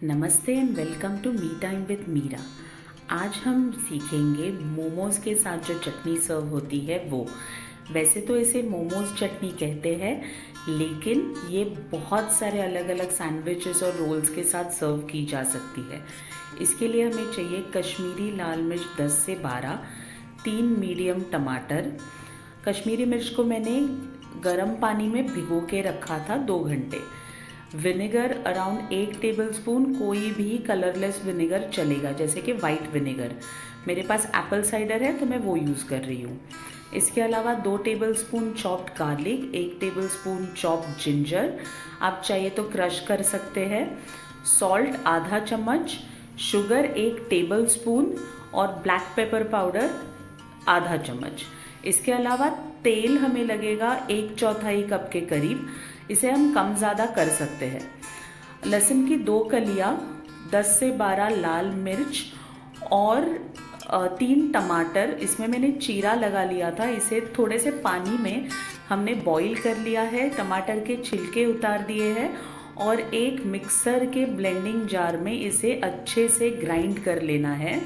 नमस्ते and welcome to me time with Meera. आज हम सीखेंगे मोमोज़ के साथ जो चटनी सर्व होती है वो। वैसे तो इसे मोमोज़ चटनी कहते हैं, लेकिन ये बहुत सारे अलग अलग सैंडविचेस और रोल्स के साथ सर्व की जा सकती है। इसके लिए हमें चाहिए कश्मीरी लाल मिर्च 10 से 12, 3 मीडियम टमाटर। कश्मीरी मिर्च को मैंने गर्म पानी में भिगो के रखा था 2 घंटे। विनेगर अराउंड 1 टेबलस्पून, कोई भी कलरलेस विनेगर चलेगा, जैसे कि वाइट विनेगर। मेरे पास एप्पल साइडर है तो मैं वो यूज़ कर रही हूँ। इसके अलावा 2 tablespoon chopped garlic, 1 tablespoon chopped ginger, आप चाहिए तो क्रश कर सकते हैं। सॉल्ट आधा चम्मच, शुगर 1 टेबलस्पून और ब्लैक पेपर पाउडर आधा चम्मच। इसके अलावा तेल हमें लगेगा 1/4 कप के करीब, इसे हम कम ज़्यादा कर सकते हैं। लहसुन की 2 कलियाँ, 10 से 12 लाल मिर्च और 3 टमाटर, इसमें मैंने चीरा लगा लिया था। इसे थोड़े से पानी में हमने बॉईल कर लिया है, टमाटर के छिलके उतार दिए हैं और एक मिक्सर के ब्लेंडिंग जार में इसे अच्छे से ग्राइंड कर लेना है।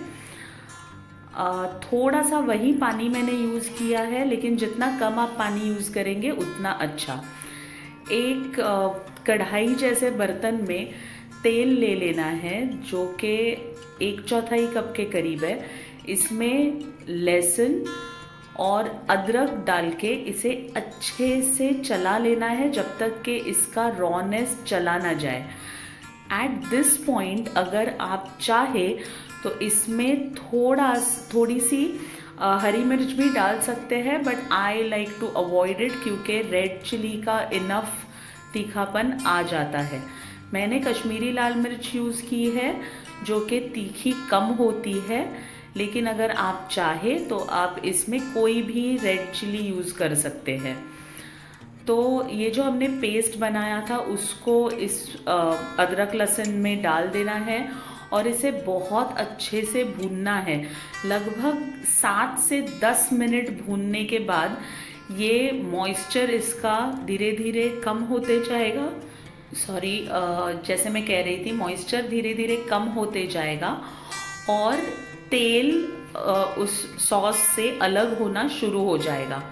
थोड़ा सा वही पानी मैंने यूज़ किया है, लेकिन जितना कम आप पानी यूज़ करेंगे उतना अच्छा। एक कढ़ाई जैसे बर्तन में तेल ले लेना है जो कि 1/4 कप के करीब है। इसमें लहसुन और अदरक डाल के इसे अच्छे से चला लेना है जब तक कि इसका रॉनेस चला ना जाए। एट दिस पॉइंट अगर आप चाहे तो इसमें थोड़ी सी हरी मिर्च भी डाल सकते हैं, but I like to avoid it क्योंकि रेड चिली का इनफ तीखापन आ जाता है। मैंने कश्मीरी लाल मिर्च यूज़ की है जो कि तीखी कम होती है, लेकिन अगर आप चाहे तो आप इसमें कोई भी रेड चिली यूज़ कर सकते हैं। तो ये जो हमने पेस्ट बनाया था उसको इस अदरक लहसुन में डाल देना है और इसे बहुत अच्छे से भूनना है। लगभग 7 से 10 मिनट भूनने के बाद ये मॉइस्चर इसका धीरे धीरे कम होते जाएगा। जैसे मैं कह रही थी, मॉइस्चर धीरे धीरे कम होते जाएगा और तेल उस सॉस से अलग होना शुरू हो जाएगा।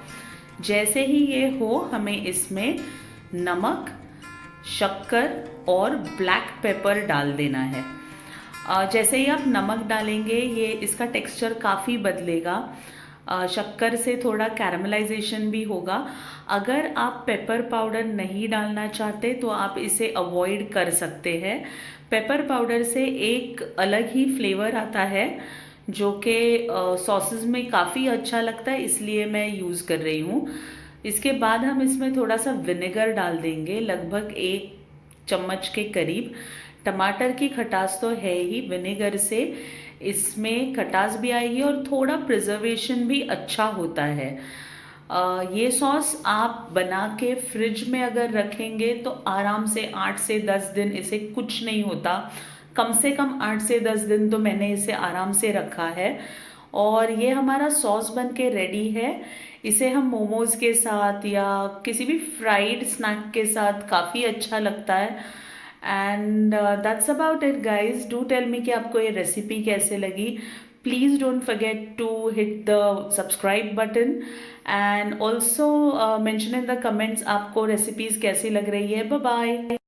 जैसे ही ये हो, हमें इसमें नमक, शक्कर और ब्लैक पेपर डाल देना है। जैसे ही आप नमक डालेंगे ये इसका टेक्सचर काफ़ी बदलेगा। शक्कर से थोड़ा कैरमलाइजेशन भी होगा। अगर आप पेपर पाउडर नहीं डालना चाहते तो आप इसे अवॉइड कर सकते हैं। पेपर पाउडर से एक अलग ही फ्लेवर आता है जो कि सॉसेस में काफ़ी अच्छा लगता है, इसलिए मैं यूज़ कर रही हूँ। इसके बाद हम इसमें थोड़ा सा विनेगर डाल देंगे, लगभग 1 चम्मच के करीब। टमाटर की खटास तो है ही, विनेगर से इसमें खटास भी आएगी और थोड़ा प्रिजर्वेशन भी अच्छा होता है। ये सॉस आप बना के फ्रिज में अगर रखेंगे तो आराम से 8 से 10 दिन इसे कुछ नहीं होता। कम से कम 8 से 10 दिन तो मैंने इसे आराम से रखा है और ये हमारा सॉस बन के रेडी है। इसे हम मोमोज़ के साथ या किसी भी फ्राइड स्नैक के साथ काफ़ी अच्छा लगता है। And that's about it guys. Do tell me कि आपको ये रेसिपी कैसे लगी। Please don't forget to hit the subscribe button and also mention in the comments आपको रेसिपीज़ कैसी लग रही है। Bye bye.